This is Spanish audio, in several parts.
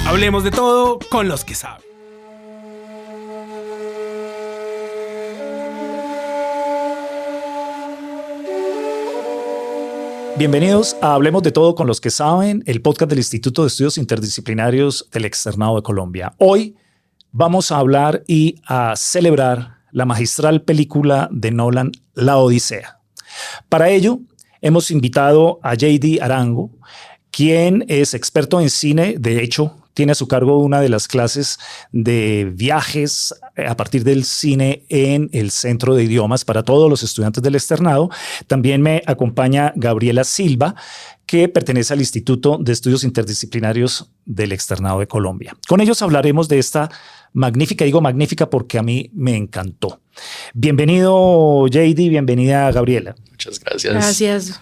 Hablemos de todo con los que saben. Bienvenidos a Hablemos de todo con los que saben, el podcast del Instituto de Estudios Interdisciplinarios del Externado de Colombia. Hoy vamos a hablar y a celebrar la magistral película de Nolan, La Odisea. Para ello, hemos invitado a J.D. Arango, quien es experto en cine. De hecho, tiene a su cargo una de las clases de viajes a partir del cine en el Centro de Idiomas para todos los estudiantes del externado. También me acompaña Gabriela Silva, que pertenece al Instituto de Estudios Interdisciplinarios del Externado de Colombia. Con ellos hablaremos de esta magnífica, digo magnífica porque a mí me encantó. Bienvenido, J.D., bienvenida, Gabriela. Muchas gracias. Gracias.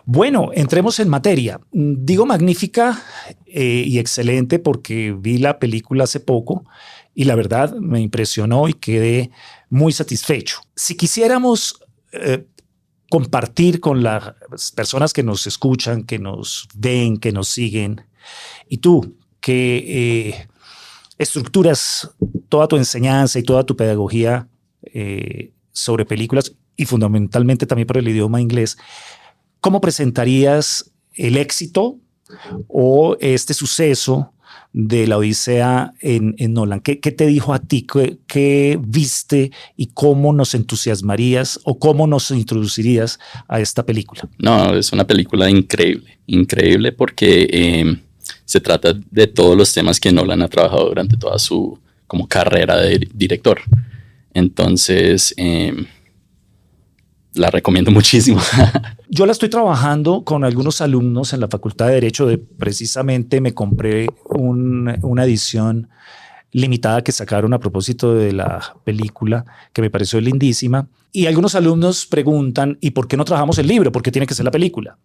Bueno, entremos en materia. Digo magnífica y excelente porque vi la película hace poco y la verdad me impresionó y quedé muy satisfecho. Si quisiéramos compartir con las personas que nos escuchan, que nos ven, que nos siguen, y tú que estructuras toda tu enseñanza y toda tu pedagogía sobre películas y fundamentalmente también por el idioma inglés, ¿cómo presentarías el éxito o este suceso de La Odisea en Nolan? ¿Qué te dijo a ti? ¿Qué viste y cómo nos entusiasmarías o cómo nos introducirías a esta película? No, es una película increíble, increíble porque se trata de todos los temas que Nolan ha trabajado durante toda su como carrera de director. Entonces, la recomiendo muchísimo. Yo la estoy trabajando con algunos alumnos en la Facultad de Derecho. Precisamente me compré una edición limitada que sacaron a propósito de la película, que me pareció lindísima. Y algunos alumnos preguntan, ¿y por qué no trabajamos el libro? ¿Por qué tiene que ser la película?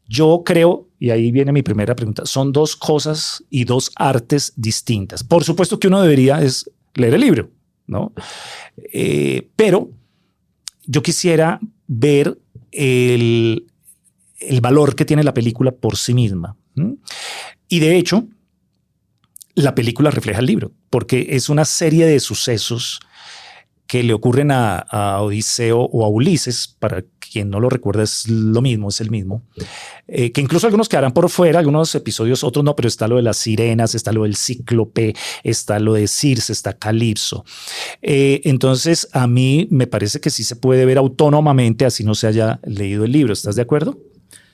Yo creo, y ahí viene mi primera pregunta, son dos cosas y dos artes distintas. Por supuesto que uno debería es leer el libro, ¿no? Pero yo quisiera ver el valor que tiene la película por sí misma. Y de hecho, la película refleja el libro, porque es una serie de sucesos que le ocurren a Odiseo o a Ulises. Para quien no lo recuerda, es lo mismo, es el mismo. Que incluso algunos quedarán por fuera, algunos episodios, otros no, pero está lo de las sirenas, está lo del cíclope, está lo de Circe, está Calipso. Entonces, a mí me parece que sí se puede ver autónomamente, así no se haya leído el libro. ¿Estás de acuerdo?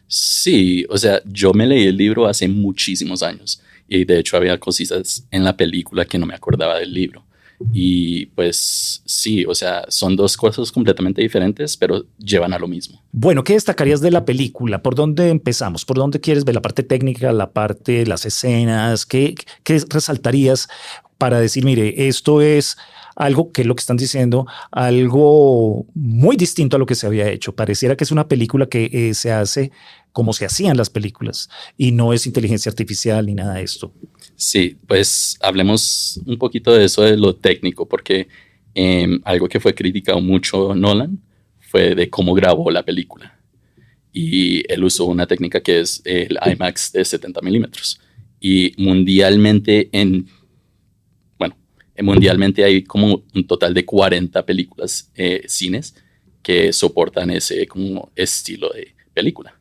Sí, o sea, yo me leí el libro hace muchísimos años y de hecho había cositas en la película que no me acordaba del libro. Y pues sí, o sea, son dos cosas completamente diferentes, pero llevan a lo mismo. Bueno, ¿qué destacarías de la película? ¿Por dónde empezamos? ¿Por dónde quieres ver la parte técnica, la parte de las escenas? ¿Qué resaltarías para decir, mire, esto es algo que es lo que están diciendo, algo muy distinto a lo que se había hecho? Pareciera que es una película que se hace como se hacían las películas y no es inteligencia artificial ni nada de esto. Sí, pues hablemos un poquito de eso, de lo técnico, porque algo que fue criticado mucho Nolan fue de cómo grabó la película. Y él usó una técnica que es el IMAX de 70 milímetros. Y mundialmente mundialmente hay como un total de 40 películas, cines, que soportan ese como estilo de película.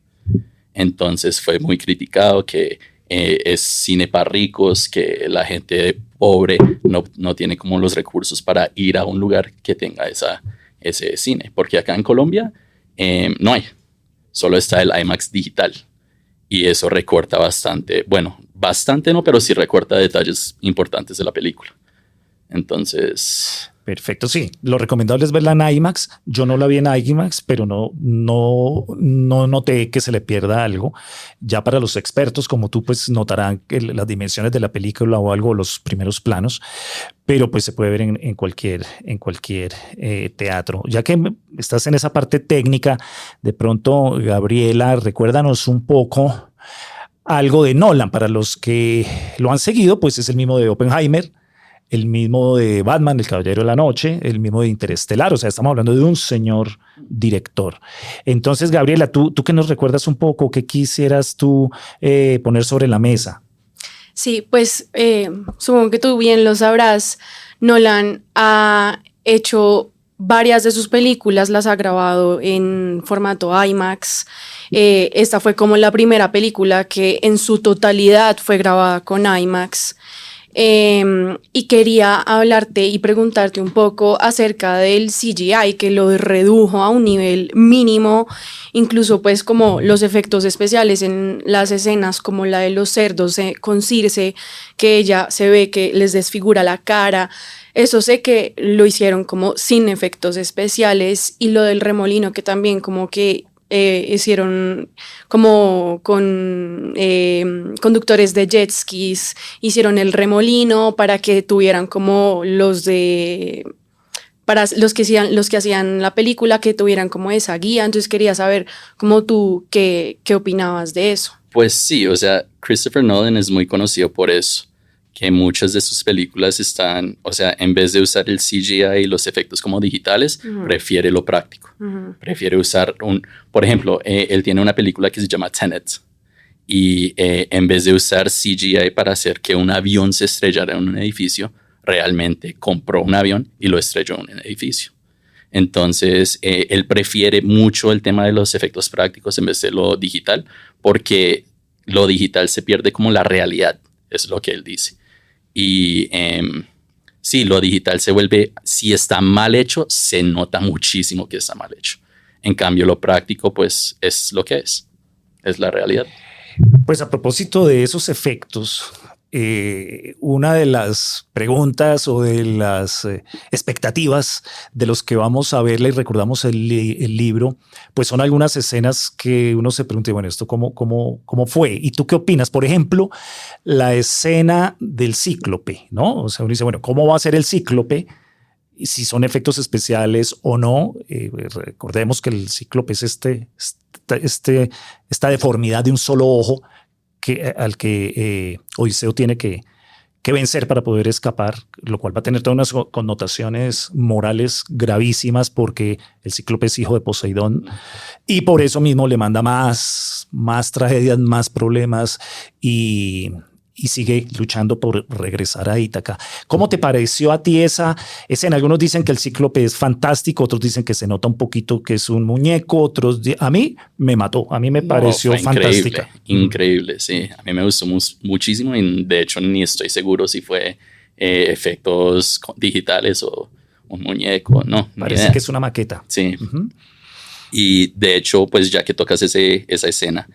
Entonces fue muy criticado que es cine para ricos, que la gente pobre no tiene como los recursos para ir a un lugar que tenga ese cine. Porque acá en Colombia no hay, solo está el IMAX digital. Y eso recorta bastante, bueno, bastante no, pero sí recorta detalles importantes de la película. Entonces... Perfecto, sí. Lo recomendable es verla en IMAX. Yo no la vi en IMAX, pero no noté que se le pierda algo. Ya para los expertos como tú, pues notarán que las dimensiones de la película o algo, los primeros planos, pero pues se puede ver en cualquier teatro. Ya que estás en esa parte técnica, de pronto, Gabriela, recuérdanos un poco algo de Nolan. Para los que lo han seguido, pues es el mismo de Oppenheimer, el mismo de Batman, El Caballero de la Noche, el mismo de Interestelar. O sea, estamos hablando de un señor director. Entonces, Gabriela, ¿tú qué nos recuerdas un poco? ¿Qué quisieras tú poner sobre la mesa? Sí, pues supongo que tú bien lo sabrás, Nolan ha hecho varias de sus películas, las ha grabado en formato IMAX. Esta fue como la primera película que en su totalidad fue grabada con IMAX. Y quería hablarte y preguntarte un poco acerca del CGI, que lo redujo a un nivel mínimo, incluso pues como los efectos especiales en las escenas como la de los cerdos con Circe, que ella se ve que les desfigura la cara. Eso sé que lo hicieron como sin efectos especiales, y lo del remolino que también como que hicieron como con conductores de jet skis, hicieron el remolino para que tuvieran como para los que hacían la película, que tuvieran como esa guía. Entonces quería saber como tú qué opinabas de eso. Pues sí, o sea, Christopher Nolan es muy conocido por eso, que muchas de sus películas están, o sea, en vez de usar el CGI y los efectos como digitales, prefiere lo práctico. Prefiere usar por ejemplo, él tiene una película que se llama Tenet, y en vez de usar CGI para hacer que un avión se estrellara en un edificio, realmente compró un avión y lo estrelló en un edificio. Entonces, él prefiere mucho el tema de los efectos prácticos en vez de lo digital, porque lo digital se pierde como la realidad, es lo que él dice. Y sí, lo digital se vuelve, si está mal hecho, se nota muchísimo que está mal hecho. En cambio, lo práctico, pues, es lo que es la realidad. Pues a propósito de esos efectos, una de las preguntas o de las expectativas de los que vamos a verle y recordamos el libro, pues son algunas escenas que uno se pregunta, bueno, ¿esto cómo fue? ¿Y tú qué opinas? Por ejemplo, la escena del cíclope, ¿no? O sea, uno dice, bueno, ¿cómo va a ser el cíclope? Si son efectos especiales o no. Recordemos que el cíclope es esta deformidad de un solo ojo al que Odiseo tiene que vencer para poder escapar, lo cual va a tener todas unas connotaciones morales gravísimas, porque el cíclope es hijo de Poseidón y por eso mismo le manda más tragedias, más problemas, y sigue luchando por regresar a Ítaca. ¿Cómo te pareció a ti esa escena? Algunos dicen que el cíclope es fantástico, otros dicen que se nota un poquito que es un muñeco, a mí me mató, a mí me pareció fantástica. Increíble, sí. A mí me gustó muchísimo, y de hecho ni estoy seguro si fue efectos digitales o un muñeco, no. Parece que es una maqueta. Sí. Y de hecho, pues ya que tocas esa escena,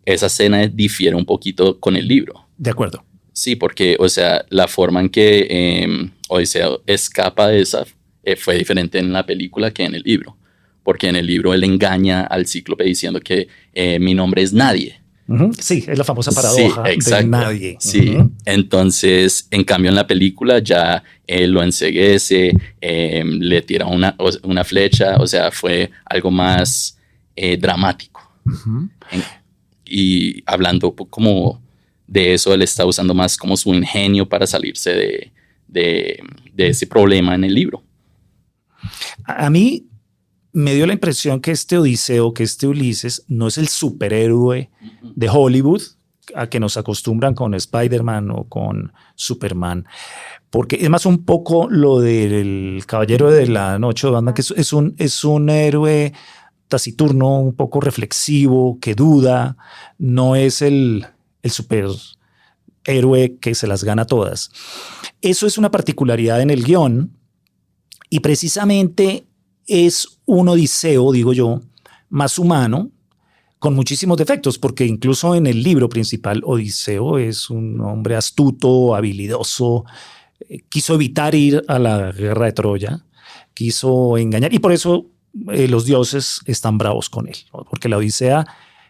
esa escena difiere un poquito con el libro. De acuerdo. Sí, porque, o sea, la forma en que Odiseo escapa de esa fue diferente en la película que en el libro. Porque en el libro él engaña al cíclope diciendo que mi nombre es Nadie. Sí, es la famosa paradoja de Nadie. Sí, entonces, en cambio en la película ya él lo enceguece, le tira una flecha, o sea, fue algo más dramático. Y hablando como de eso, él está usando más como su ingenio para salirse de ese problema en el libro. A mí me dio la impresión que este Odiseo, que este Ulises, no es el superhéroe de Hollywood a que nos acostumbran con Spider-Man o con Superman, porque es más un poco lo del Caballero de la Noche de Batman, que es un héroe taciturno, un poco reflexivo, que duda, no es el superhéroe que se las gana todas. Eso es una particularidad en el guión, y precisamente es un Odiseo, digo yo, más humano, con muchísimos defectos, porque incluso en el libro principal Odiseo es un hombre astuto, habilidoso, quiso evitar ir a la guerra de Troya, quiso engañar, y por eso los dioses están bravos con él, ¿no? Porque la Odisea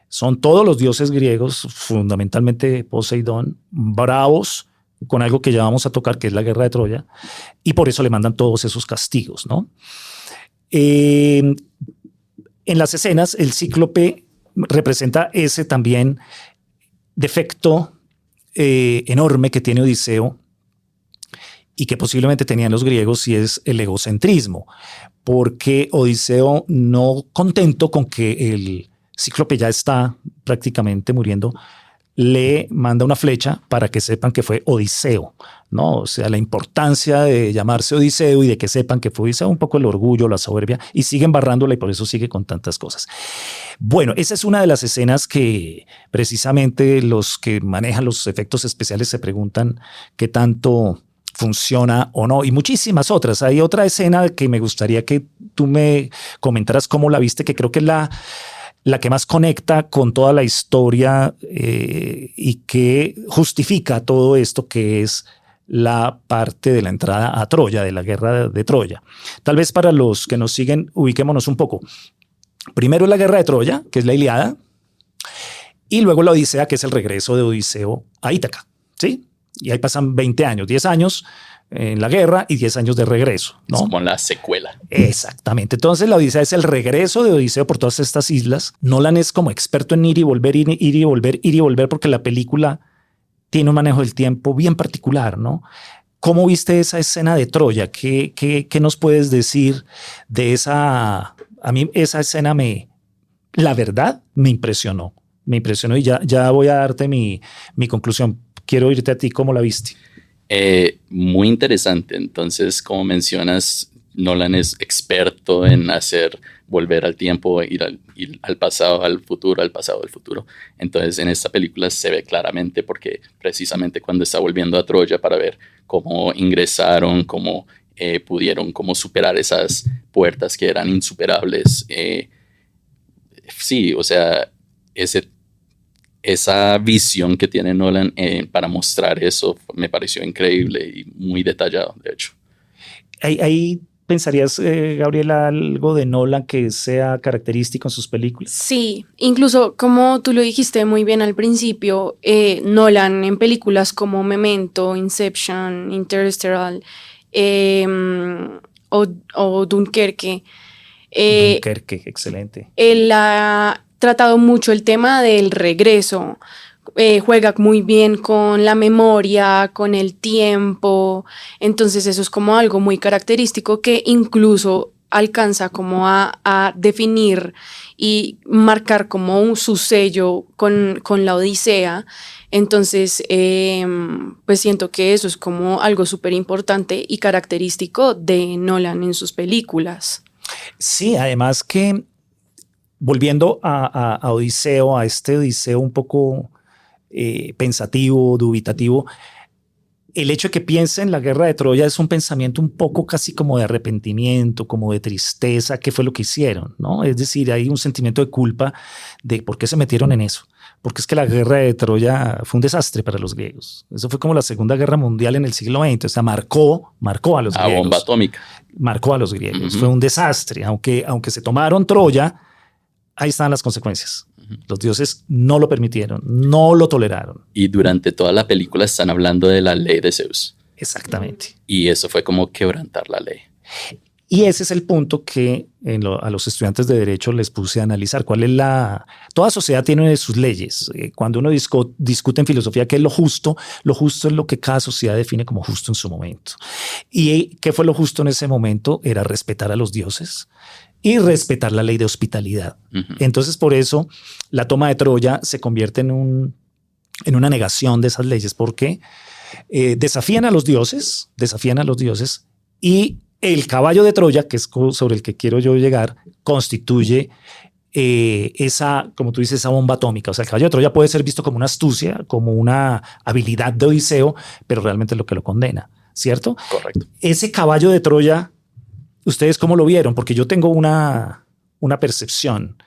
son todos los dioses griegos, fundamentalmente Poseidón, bravos con algo que ya vamos a tocar, que es la guerra de Troya, y por eso le mandan todos esos castigos, ¿no? En las escenas, el cíclope representa ese también defecto enorme que tiene Odiseo y que posiblemente tenían los griegos, y es el egocentrismo, porque Odiseo, no contento con que el cíclope ya está prácticamente muriendo, le manda una flecha para que sepan que fue Odiseo, ¿no? O sea, la importancia de llamarse Odiseo y de que sepan que fue Odiseo, un poco el orgullo, la soberbia, y siguen barrándola y por eso sigue con tantas cosas. Bueno, esa es una de las escenas que precisamente los que manejan los efectos especiales se preguntan qué tanto funciona o no, y muchísimas otras. Hay otra escena que me gustaría que tú me comentaras cómo la viste, que creo que es la que más conecta con toda la historia y que justifica todo esto, que es la parte de la entrada a Troya, de la guerra de Troya. Tal vez para los que nos siguen, ubiquémonos un poco. Primero es la guerra de Troya, que es la Ilíada, y luego la Odisea, que es el regreso de Odiseo a Ítaca, ¿sí? Y ahí pasan 20 años, 10 años en la guerra y 10 años de regreso, ¿no? Es como la secuela. Exactamente. Entonces la Odisea es el regreso de Odiseo por todas estas islas. Nolan es como experto en ir y volver, ir y volver, ir y volver, porque la película tiene un manejo del tiempo bien particular, ¿no? ¿Cómo viste esa escena de Troya? ¿Qué nos puedes decir de esa? A mí esa escena la verdad, me impresionó. Me impresionó y ya voy a darte mi conclusión. Quiero oírte a ti, ¿cómo la viste? Muy interesante. Entonces, como mencionas, Nolan es experto en hacer volver al tiempo, ir al pasado, al futuro, al pasado, al futuro. Entonces, en esta película se ve claramente porque precisamente cuando está volviendo a Troya para ver cómo ingresaron, cómo pudieron cómo superar esas puertas que eran insuperables. Sí, o sea, esa visión que tiene Nolan para mostrar eso me pareció increíble y muy detallado, de hecho. Ahí pensarías, Gabriela, algo de Nolan que sea característico en sus películas. Sí, incluso como tú lo dijiste muy bien al principio, Nolan en películas como Memento, Inception, Interstellar o Dunkerque. Dunkerque, excelente. Él ha tratado mucho el tema del regreso. Juega muy bien con la memoria, con el tiempo. Entonces eso es como algo muy característico que incluso alcanza como a definir y marcar como su sello con la Odisea. Entonces, pues siento que eso es como algo súper importante y característico de Nolan en sus películas. Sí, además que volviendo a Odiseo, a este Odiseo un poco pensativo, dubitativo, el hecho de que piense en la guerra de Troya es un pensamiento un poco casi como de arrepentimiento, como de tristeza, qué fue lo que hicieron, ¿no? Es decir, hay un sentimiento de culpa de por qué se metieron en eso. Porque es que la guerra de Troya fue un desastre para los griegos. Eso fue como la Segunda Guerra Mundial en el siglo XX. O sea, marcó a los griegos. Bomba atómica. Marcó a los griegos. Fue un desastre. Aunque se tomaron Troya, ahí están las consecuencias. Los dioses no lo permitieron, no lo toleraron. Y durante toda la película están hablando de la ley de Zeus. Exactamente. Y eso fue como quebrantar la ley. Y ese es el punto que a los estudiantes de Derecho les puse a analizar. Toda sociedad tiene sus leyes. Cuando uno discute en filosofía qué es lo justo es lo que cada sociedad define como justo en su momento. ¿Y qué fue lo justo en ese momento? Era respetar a los dioses y respetar la ley de hospitalidad. Entonces, por eso, la toma de Troya se convierte en una negación de esas leyes, porque desafían a los dioses, y el caballo de Troya, que es sobre el que quiero yo llegar, constituye esa, como tú dices, esa bomba atómica. O sea, el caballo de Troya puede ser visto como una astucia, como una habilidad de Odiseo, pero realmente es lo que lo condena, ¿cierto? Correcto. Ese caballo de Troya, ¿ustedes cómo lo vieron? Porque yo tengo una percepción.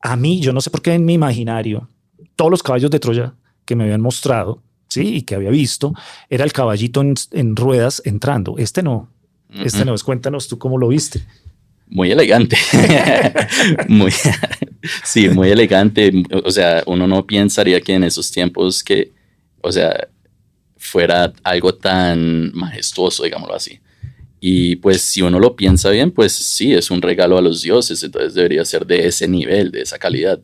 A mí, yo no sé por qué en mi imaginario, todos los caballos de Troya que me habían mostrado, ¿sí? Y que había visto, era el caballito en ruedas entrando. Este no. Cuéntanos tú cómo lo viste. Muy elegante. Sí, muy elegante. O sea, uno no pensaría que en esos tiempos fuera algo tan majestuoso, digámoslo así. Y pues si uno lo piensa bien, pues sí, es un regalo a los dioses, entonces debería ser de ese nivel, de esa calidad.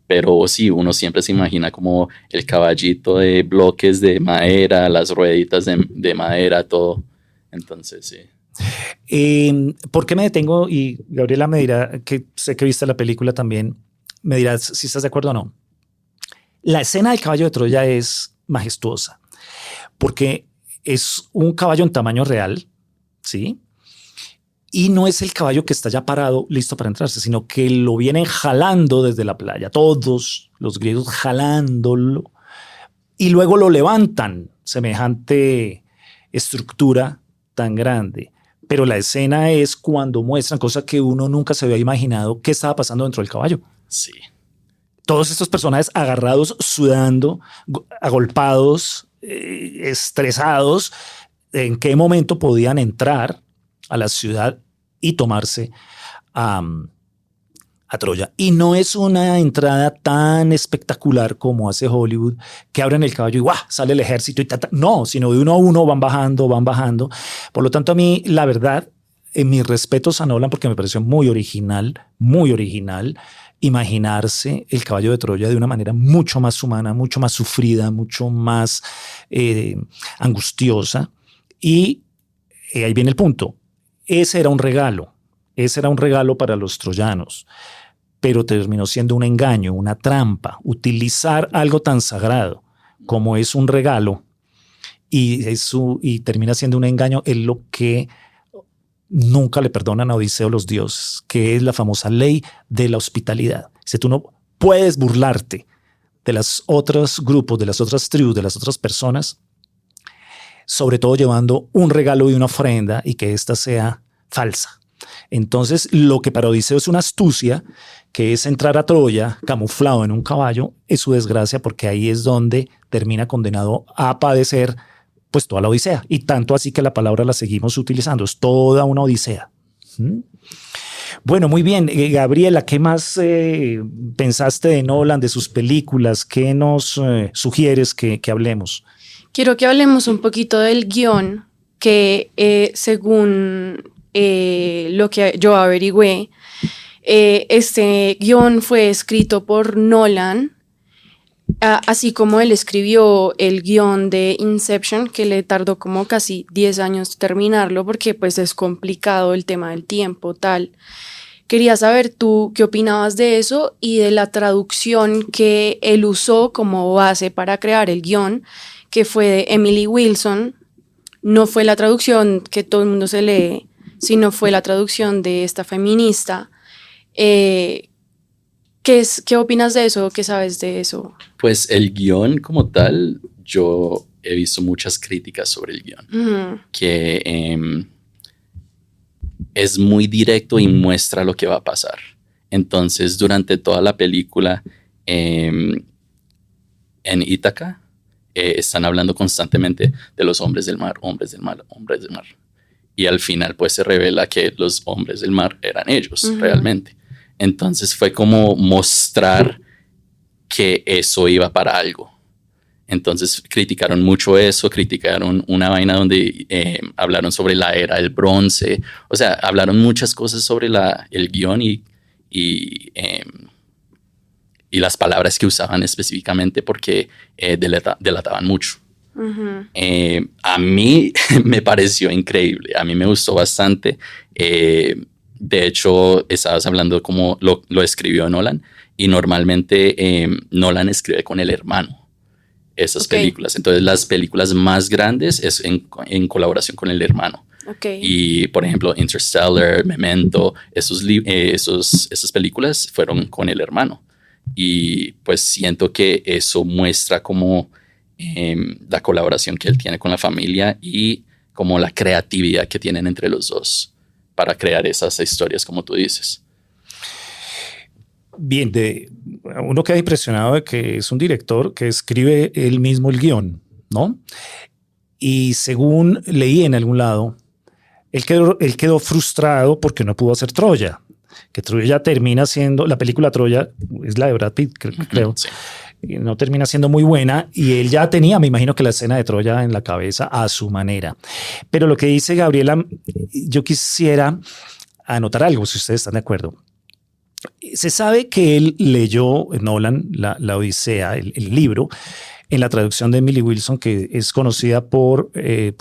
Pero sí, uno siempre se imagina como el caballito de bloques de madera, las rueditas de madera, todo. Entonces, sí. ¿Por qué me detengo? Y Gabriela me dirá, que sé que viste la película también, me dirás si estás de acuerdo o no. La escena del caballo de Troya es majestuosa porque es un caballo en tamaño real, ¿sí? Y no es el caballo que está ya parado, listo para entrarse, sino que lo vienen jalando desde la playa, todos los griegos jalándolo, y luego lo levantan, semejante estructura tan grande. Pero la escena es cuando muestran cosas que uno nunca se había imaginado qué estaba pasando dentro del caballo. Sí. Todos estos personajes agarrados, sudando, agolpados, estresados, en qué momento podían entrar a la ciudad y tomarse a Troya. Y no es una entrada tan espectacular como hace Hollywood, que abren el caballo y ¡guau! Sale el ejército y no, sino de uno a uno van bajando, van bajando. Por lo tanto, a mí, la verdad, en mis respetos a Nolan, porque me pareció muy original, imaginarse el caballo de Troya de una manera mucho más humana, mucho más sufrida, mucho más angustiosa. Y ahí viene el punto. Ese era un regalo para los troyanos, pero terminó siendo un engaño, una trampa. Utilizar algo tan sagrado como es un regalo y termina siendo un engaño es lo que nunca le perdonan a Odiseo los dioses, que es la famosa ley de la hospitalidad. Si tú no puedes burlarte de los otros grupos, de las otras tribus, de las otras personas, sobre todo llevando un regalo y una ofrenda y que ésta sea falsa. Entonces, lo que para Odiseo es una astucia, que es entrar a Troya camuflado en un caballo, es su desgracia, porque ahí es donde termina condenado a padecer pues toda la odisea. Y tanto así que la palabra la seguimos utilizando, es toda una odisea. Bueno, muy bien. Gabriela, ¿qué más pensaste de Nolan, de sus películas? ¿Qué nos sugieres que hablemos? Quiero que hablemos un poquito del guión que según lo que yo averigüé, este guión fue escrito por Nolan, así como él escribió el guión de Inception, que le tardó como casi 10 años terminarlo porque pues es complicado el tema del tiempo, tal. Quería saber tú qué opinabas de eso y de la traducción que él usó como base para crear el guión, que fue de Emily Wilson. No fue la traducción que todo el mundo se lee, sino fue la traducción de esta feminista. ¿Qué opinas de eso? ¿Qué sabes de eso? Pues el guión como tal, yo he visto muchas críticas sobre el guión, que es muy directo y muestra lo que va a pasar. Entonces, durante toda la película, en Ítaca, están hablando constantemente de los hombres del mar, hombres del mar, hombres del mar. Y al final, pues, se revela que los hombres del mar eran ellos, realmente. Entonces, fue como mostrar que eso iba para algo. Entonces, criticaron mucho eso, criticaron una vaina donde hablaron sobre la era del bronce. O sea, hablaron muchas cosas sobre el guión y las palabras que usaban específicamente porque delataban mucho. A mí me pareció increíble, a mí me gustó bastante. De hecho, estabas hablando cómo lo escribió Nolan, y normalmente Nolan escribe con el hermano esas películas. Entonces, las películas más grandes es en colaboración con el hermano. Y, por ejemplo, Interstellar, Memento, esas películas fueron con el hermano. Y pues siento que eso muestra como la colaboración que él tiene con la familia y como la creatividad que tienen entre los dos para crear esas historias, como tú dices. Bien, uno queda impresionado de que es un director que escribe él mismo el guión, ¿no? Y según leí en algún lado, él quedó frustrado porque no pudo hacer Troya, que Troya termina siendo, la película Troya es la de Brad Pitt, creo, sí. No termina siendo muy buena, y él ya tenía, me imagino, que la escena de Troya en la cabeza a su manera. Pero lo que dice Gabriela, yo quisiera anotar algo, si ustedes están de acuerdo. Se sabe que él leyó, Nolan, la Odisea, el libro, en la traducción de Emily Wilson, que es conocida por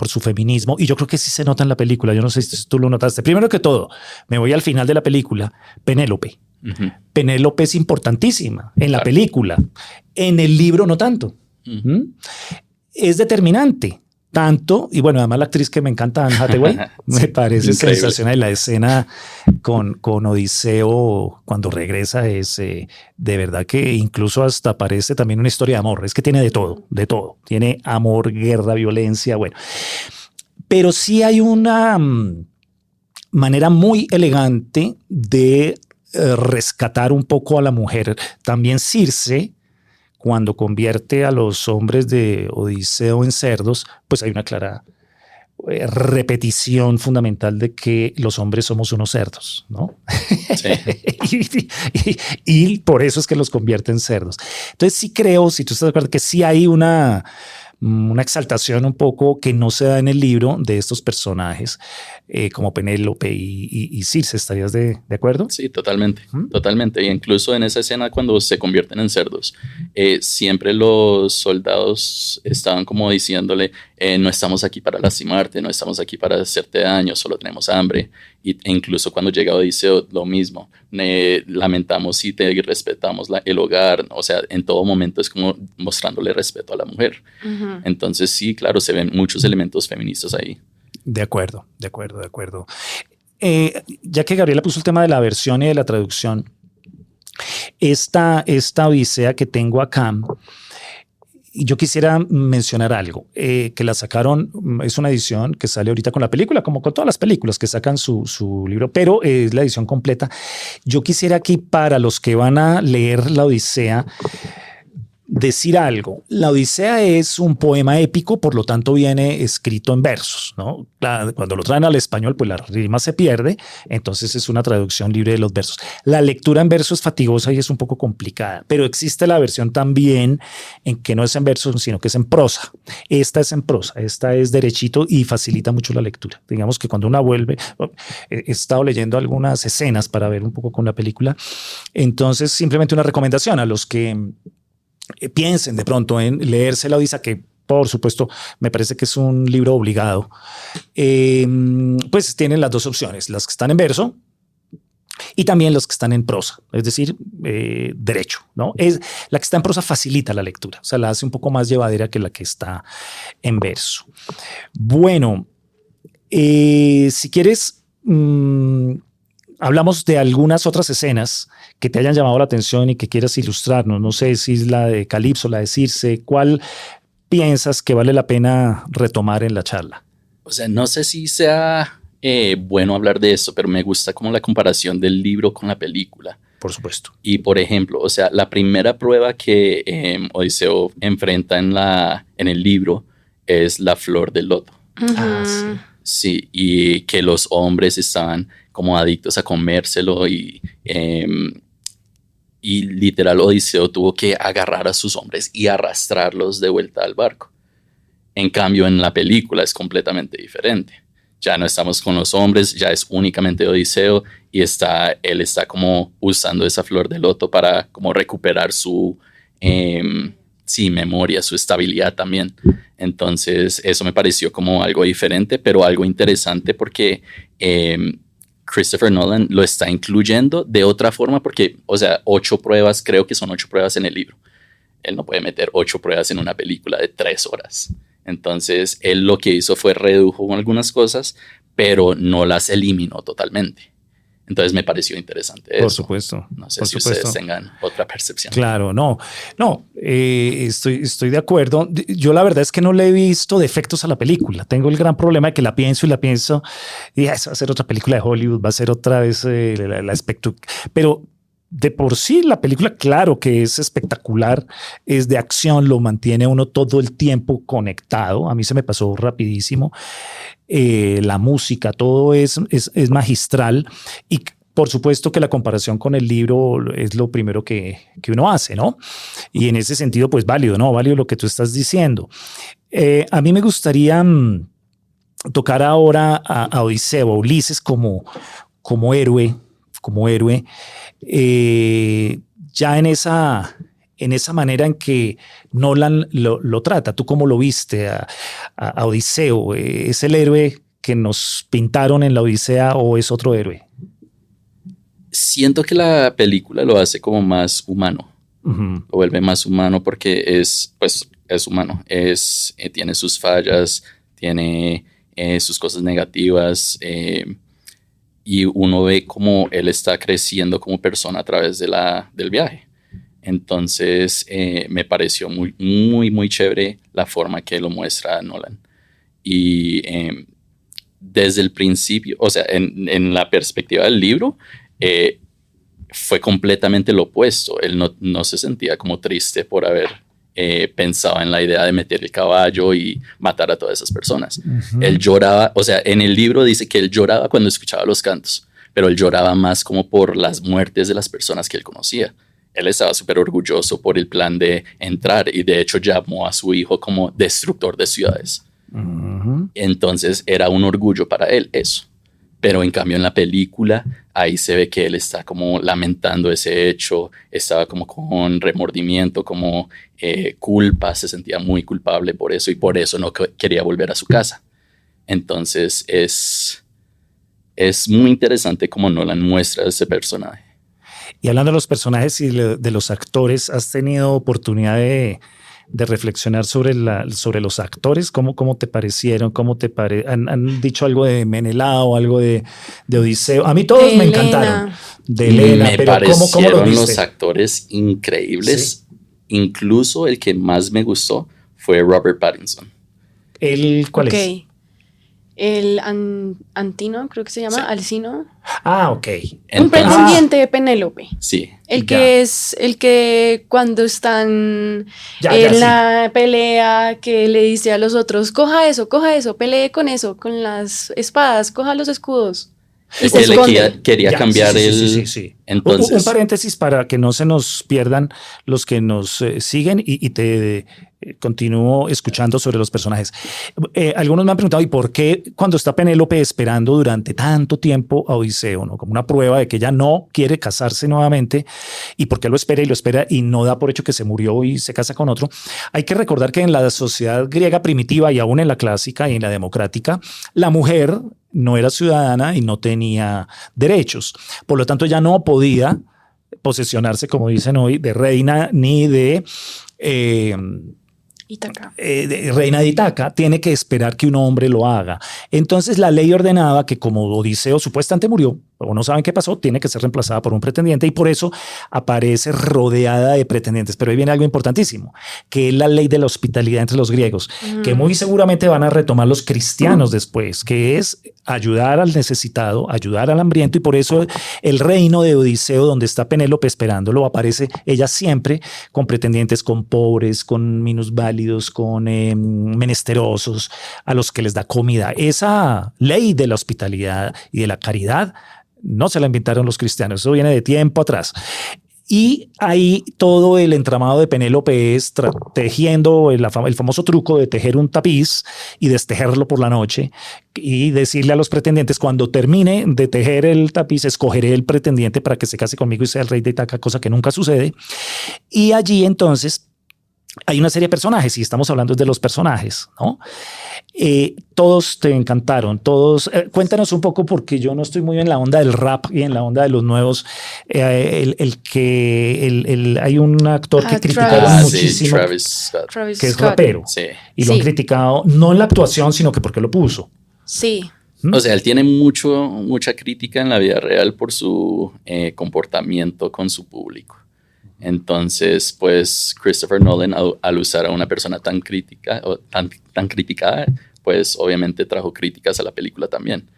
su feminismo, y yo creo que sí se nota en la película. Yo no sé si tú lo notaste. Primero que todo, me voy al final de la película, Penélope. Penélope es importantísima en la película. En el libro no tanto. Es determinante. Tanto, y bueno, además la actriz que me encanta, Anne Hathaway, me parece increíble. sensacional. La escena con Odiseo cuando regresa es de verdad que incluso hasta parece también una historia de amor. Es que tiene de todo, de todo. Tiene amor, guerra, violencia, bueno. Pero sí hay una manera muy elegante de rescatar un poco a la mujer. También Circe, cuando convierte a los hombres de Odiseo en cerdos, pues hay una clara repetición fundamental de que los hombres somos unos cerdos, ¿no? Sí. y por eso es que los convierte en cerdos. Entonces sí creo, si tú estás de acuerdo, que sí hay una exaltación un poco que no se da en el libro de estos personajes como Penélope y Circe. ¿Estarías de acuerdo? Sí, totalmente, totalmente. Y incluso en esa escena cuando se convierten en cerdos, siempre los soldados estaban como diciéndole, no estamos aquí para lastimarte, no estamos aquí para hacerte daño, solo tenemos hambre. E incluso cuando llega Odiseo, lo mismo, lamentamos y te respetamos el hogar. O sea, en todo momento es como mostrándole respeto a la mujer. Entonces sí, claro, se ven muchos elementos feministas ahí. De acuerdo, de acuerdo, de acuerdo. Ya que Gabriela puso el tema de la versión y de la traducción, esta Odisea que tengo acá, yo quisiera mencionar algo, que la sacaron, es una edición que sale ahorita con la película, como con todas las películas que sacan su libro, pero es la edición completa. Yo quisiera aquí, para los que van a leer la Odisea, decir algo. La Odisea es un poema épico, por lo tanto viene escrito en versos, ¿no? Cuando lo traen al español, pues la rima se pierde, entonces es una traducción libre de los versos. La lectura en verso es fatigosa y es un poco complicada, pero existe la versión también en que no es en versos, sino que es en prosa. Esta es en prosa, esta es derechito y facilita mucho la lectura. Digamos que cuando uno vuelve, he estado leyendo algunas escenas para ver un poco con la película, entonces simplemente una recomendación a los que piensen de pronto en leerse la Odisea, que por supuesto me parece que es un libro obligado, pues tienen las dos opciones, las que están en verso y también los que están en prosa, es decir, derecho, ¿no? La que está en prosa facilita la lectura, o sea, la hace un poco más llevadera que la que está en verso. Bueno, si quieres, hablamos de algunas otras escenas que te hayan llamado la atención y que quieras ilustrarnos. No sé si es la de Calipso, la de Circe. ¿Cuál piensas que vale la pena retomar en la charla? O sea, no sé si sea bueno hablar de esto, pero me gusta como la comparación del libro con la película. Por supuesto. Y por ejemplo, o sea, la primera prueba que Odiseo enfrenta en el libro es la flor del loto. Sí. Sí, y que los hombres estaban como adictos a comérselo y literal Odiseo tuvo que agarrar a sus hombres y arrastrarlos de vuelta al barco. En cambio, en la película es completamente diferente. Ya no estamos con los hombres, ya es únicamente Odiseo y él está como usando esa flor de loto para como recuperar su memoria, su estabilidad también. Entonces eso me pareció como algo diferente, pero algo interesante porque Christopher Nolan lo está incluyendo de otra forma porque, o sea, 8 pruebas, creo que son 8 pruebas en el libro. Él no puede meter 8 pruebas en una película de 3 horas. Entonces, él lo que hizo fue redujo algunas cosas, pero no las eliminó totalmente. Entonces, me pareció interesante eso. Por supuesto. No sé si ustedes tengan otra percepción. Claro, no, estoy de acuerdo. Yo la verdad es que no le he visto defectos a la película. Tengo el gran problema de que la pienso y esa va a ser otra película de Hollywood, va a ser otra vez la pero de por sí la película, claro que es espectacular, es de acción, lo mantiene uno todo el tiempo conectado. A mí se me pasó rapidísimo. La música, todo es magistral y por supuesto que la comparación con el libro es lo primero que uno hace, ¿no? Y en ese sentido, pues válido, ¿no? Válido lo que tú estás diciendo. A mí me gustaría tocar ahora a Odiseo, a Ulises como héroe, ya en esa manera en que Nolan lo trata. ¿Tú cómo lo viste a Odiseo? ¿Es el héroe que nos pintaron en la Odisea o es otro héroe? Siento que la película lo hace como más humano. Ujú. Lo vuelve más humano porque es humano. Tiene sus fallas, tiene sus cosas negativas, y uno ve cómo él está creciendo como persona a través del viaje. Entonces, me pareció muy, muy, muy chévere la forma que lo muestra Nolan. Y desde el principio, o sea, en la perspectiva del libro, fue completamente lo opuesto. Él no se sentía como triste por haber pensado en la idea de meter el caballo y matar a todas esas personas. Él lloraba, o sea, en el libro dice que él lloraba cuando escuchaba los cantos, pero él lloraba más como por las muertes de las personas que él conocía. Él estaba súper orgulloso por el plan de entrar y de hecho llamó a su hijo como destructor de ciudades. Entonces era un orgullo para él eso. Pero en cambio en la película ahí se ve que él está como lamentando ese hecho, estaba como con remordimiento, como culpa, se sentía muy culpable por eso y por eso no quería volver a su casa. Entonces es muy interesante cómo Nolan muestra a ese personaje. Y hablando de los personajes y de los actores, ¿has tenido oportunidad de reflexionar sobre los actores? ¿Cómo te parecieron? ¿Han dicho algo de Menelao, algo de Odiseo? A mí todos me encantaron. De Elena, me pero ¿cómo lo parecieron viste? los actores increíbles. ¿Sí? Incluso el que más me gustó fue Robert Pattinson. ¿Cuál es? El Antino, creo que se llama, Sí. Alcino. Ah, ok. Un Entonces, pretendiente de Penélope. sí. El Ya. que es el que cuando están Ya, en sí. la pelea, que le dice a los otros, coja eso, pelee con eso, con las espadas, coja los escudos. Y se Él esconde. quería Ya, cambiar sí. Entonces, Un paréntesis para que no se nos pierdan los que nos siguen y te continúo escuchando sobre los personajes. Algunos me han preguntado, ¿y por qué cuando está Penélope esperando durante tanto tiempo a Odiseo, ¿no? Como una prueba de que ella no quiere casarse nuevamente, y por qué lo espera y no da por hecho que se murió y se casa con otro? Hay que recordar que en la sociedad griega primitiva y aún en la clásica y en la democrática, la mujer no era ciudadana y no tenía derechos. Por lo tanto, ya no podía posesionarse, como dicen hoy, de reina ni de Ítaca. reina de Itaca. Tiene que esperar que un hombre lo haga. Entonces la ley ordenaba que como Odiseo supuestamente murió, o no saben qué pasó, tiene que ser reemplazada por un pretendiente y por eso aparece rodeada de pretendientes. Pero ahí viene algo importantísimo, que es la ley de la hospitalidad entre los griegos, que muy seguramente van a retomar los cristianos después, que es ayudar al necesitado, ayudar al hambriento, y por eso el reino de Odiseo, donde está Penélope esperándolo, aparece ella siempre con pretendientes, con pobres, con minusválidos, con menesterosos, a los que les da comida. Esa ley de la hospitalidad y de la caridad no se la inventaron los cristianos, eso viene de tiempo atrás. Y ahí todo el entramado de Penélope es tejiendo el famoso truco de tejer un tapiz y destejerlo por la noche y decirle a los pretendientes, cuando termine de tejer el tapiz, escogeré el pretendiente para que se case conmigo y sea el rey de Itaca, cosa que nunca sucede. Y allí entonces hay una serie de personajes, y estamos hablando de los personajes, ¿no? Todos te encantaron, todos. Cuéntanos un poco, porque yo no estoy muy en la onda del rap y en la onda de los nuevos. Hay un actor que criticaron muchísimo, Travis Scott. que es rapero, Sí. y lo han criticado, no en la actuación, sino que porque lo puso. Sí. O sea, él tiene mucha crítica en la vida real por su comportamiento con su público. Entonces, pues Christopher Nolan, al usar a una persona tan crítica o tan criticada, pues obviamente trajo críticas a la película también.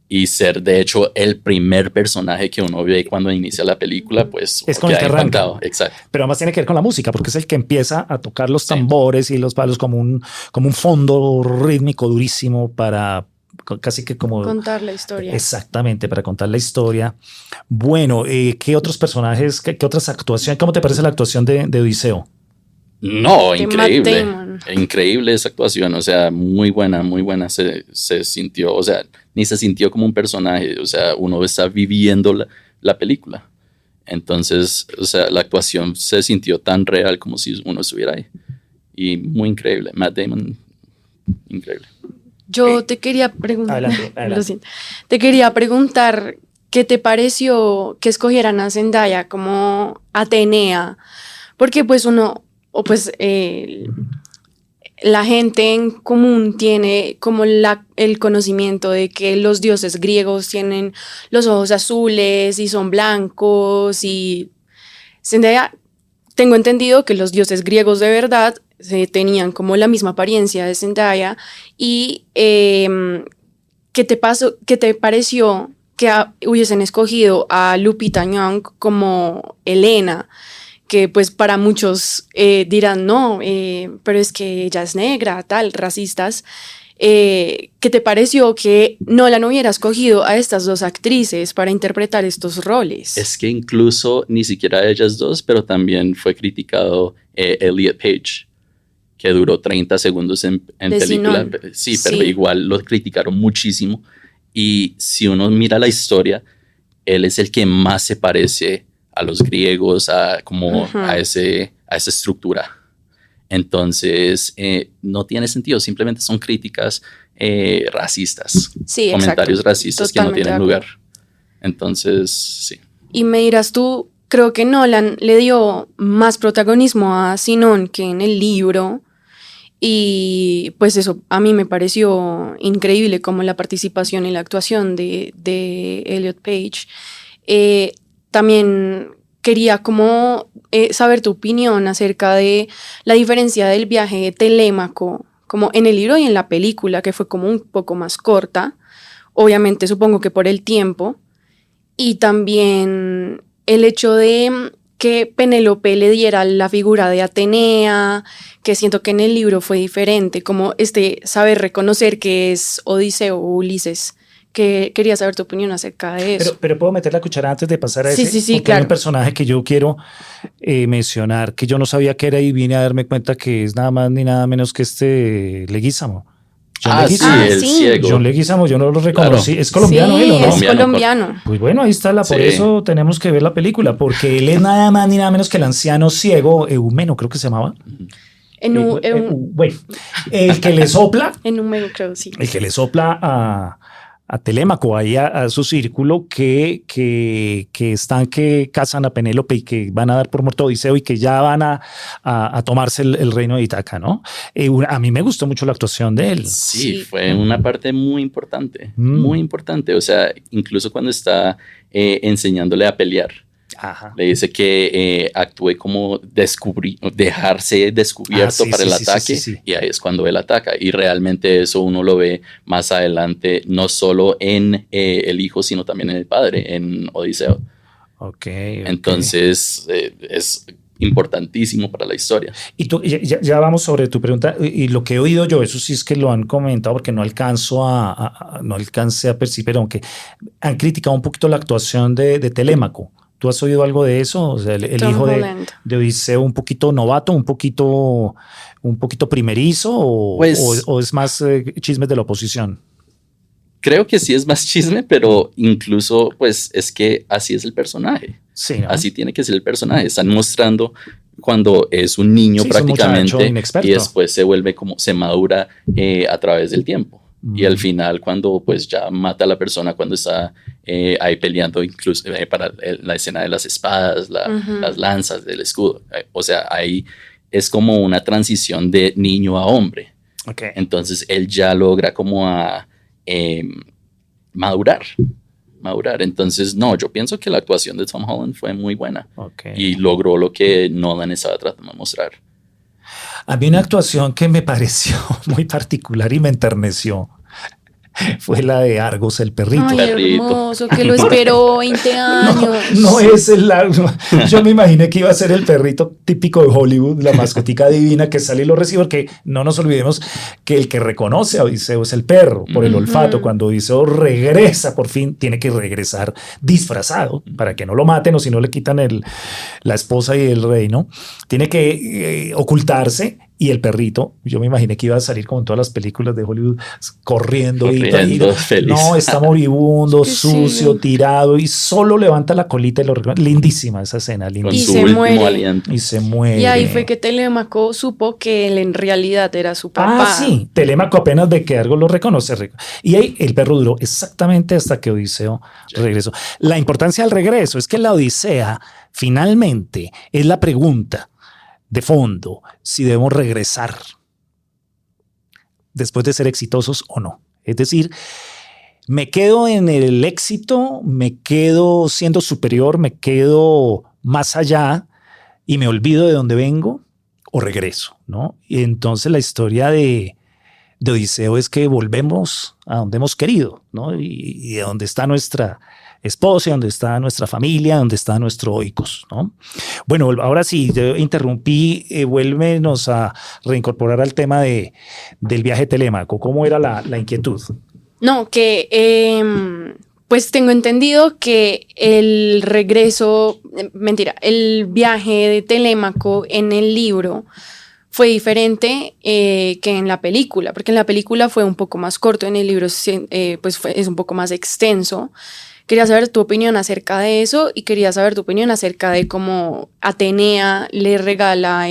Y ser, de hecho, el primer personaje que uno ve cuando inicia la película, pues es con el que arranca. Exacto. Pero además tiene que ver con la música, porque es el que empieza a tocar los tambores y los palos como un fondo rítmico durísimo para casi que como contar la historia. Exactamente, para contar la historia. Bueno, ¿qué otros personajes, qué otras actuaciones? ¿Cómo te parece la actuación de Odiseo? No, De increíble. Matt Damon. Increíble esa actuación, o sea, muy buena, se sintió, o sea, ni se sintió como un personaje, o sea, uno está viviendo la película. Entonces, o sea, la actuación se sintió tan real como si uno estuviera ahí. Y muy increíble. Matt Damon, increíble. Yo te quería preguntar. Adelante. Lo siento. Te quería preguntar ¿qué te pareció que escogieran a Zendaya como Atenea? Porque pues la gente en común tiene como el conocimiento de que los dioses griegos tienen los ojos azules y son blancos, y Zendaya, tengo entendido que los dioses griegos de verdad tenían como la misma apariencia de Zendaya. Y ¿qué te pareció que hubiesen escogido a Lupita Nyong'o como Elena? Que pues para muchos dirán, no, pero es que ella es negra, tal, racistas. ¿Qué te pareció que Nolan hubiera escogido a estas dos actrices para interpretar estos roles? Es que incluso ni siquiera ellas dos, pero también fue criticado Elliot Page, que duró 30 segundos en película. Sinon. Sí, pero igual lo criticaron muchísimo. Y si uno mira la historia, él es el que más se parece a los griegos, a esa estructura. Entonces, no tiene sentido, simplemente son críticas racistas, Sí, comentarios exacto. racistas Totalmente que no tienen lugar. Entonces, sí. Y me dirás tú, creo que Nolan le dio más protagonismo a Sinon que en el libro, y pues eso a mí me pareció increíble, como la participación y la actuación de Elliot Page. También quería como saber tu opinión acerca de la diferencia del viaje de Telémaco, como en el libro y en la película, que fue como un poco más corta, obviamente supongo que por el tiempo, y también el hecho de que Penélope le diera la figura de Atenea, que siento que en el libro fue diferente, como saber reconocer que es Odiseo o Ulises. Que quería saber tu opinión acerca de eso. Pero puedo meter la cuchara antes de pasar a ese. Sí, Porque claro. hay un personaje que yo quiero mencionar, que yo no sabía que era, y vine a darme cuenta que es nada más ni nada menos que Leguízamo. John Leguizamo. El sí. ciego. John Leguizamo, yo no lo reconocí. Claro. Es colombiano, Sí, él, ¿o no? es colombiano. Pues bueno, ahí está por Sí. eso tenemos que ver la película, porque él es nada más ni nada menos que el anciano ciego, Eumeno, creo que se llamaba. Bueno, el que le sopla. En un medio, creo, sí. El que le sopla a Telémaco, ahí a su círculo, que cazan a Penélope y que van a dar por muerto a Odiseo y que ya van a tomarse el reino de Ítaca, ¿no? A mí me gustó mucho la actuación de él. Sí, fue una parte muy importante, muy importante. O sea, incluso cuando está enseñándole a pelear, Ajá. le dice que actúe como dejarse descubierto para el ataque, sí. y ahí es cuando él ataca. Y realmente eso uno lo ve más adelante, no solo en el hijo, sino también en el padre, en Odiseo. Okay. Entonces, es importantísimo para la historia. Y tú, ya vamos sobre tu pregunta, y lo que he oído yo, eso sí es que lo han comentado porque no alcancé a percibir, pero aunque han criticado un poquito la actuación de Telémaco. ¿Tú has oído algo de eso? O sea, el hijo de Odiseo, un poquito novato, un poquito primerizo, o es más chismes de la oposición. Creo que sí es más chisme, pero incluso pues es que así es el personaje. Sí, ¿no? Así tiene que ser el personaje. Están mostrando cuando es un niño prácticamente, y después se madura a través del tiempo. Y al final, cuando pues ya mata a la persona, cuando está ahí peleando, incluso para la escena de las espadas, las lanzas, del escudo. O sea, ahí es como una transición de niño a hombre. Okay. Entonces él ya logra como a madurar. Entonces, no, yo pienso que la actuación de Tom Holland fue muy buena. Okay. Y logró lo que Nolan estaba tratando de mostrar. A mí una actuación que me pareció muy particular y me enterneció fue la de Argos, el perrito. Ay, Perrito. hermoso, que lo esperó 20 años. No es el largo. Yo me imaginé que iba a ser el perrito típico de Hollywood, la mascotica divina que sale y lo recibe, porque no nos olvidemos que el que reconoce a Odiseo es el perro, por el olfato. Cuando Odiseo regresa, por fin, tiene que regresar disfrazado para que no lo maten, o si no le quitan la esposa y el reino. Tiene que ocultarse, y el perrito, yo me imaginé que iba a salir como en todas las películas de Hollywood, corriendo feliz. No, está moribundo, Es que sucio, sí. tirado, y solo levanta la colita y lo reconoce. Lindísima esa escena, Con lindísima. Y su se último muere. aliento. Y se muere. Y ahí fue que Telémaco supo que él en realidad era su papá. Ah, sí, Telémaco apenas de que algo lo reconoce. Y ahí el perro duró exactamente hasta que Odiseo regresó. La importancia del regreso es que la Odisea finalmente es la pregunta de fondo, si debemos regresar después de ser exitosos o no. Es decir, me quedo en el éxito, me quedo siendo superior, me quedo más allá y me olvido de dónde vengo o regreso, ¿no? Y entonces la historia de Odiseo es que volvemos a donde hemos querido, ¿no? Y de donde está nuestra esposa, donde está nuestra familia, donde está nuestro oikos, ¿no? Bueno, ahora sí, yo interrumpí, vuélvenos a reincorporar al tema del viaje de Telémaco. ¿Cómo era la inquietud? No, que pues tengo entendido que el regreso, el viaje de Telémaco en el libro fue diferente que en la película, porque en la película fue un poco más corto, en el libro pues es un poco más extenso. Quería saber tu opinión acerca de eso y quería saber tu opinión acerca de cómo Atenea le regala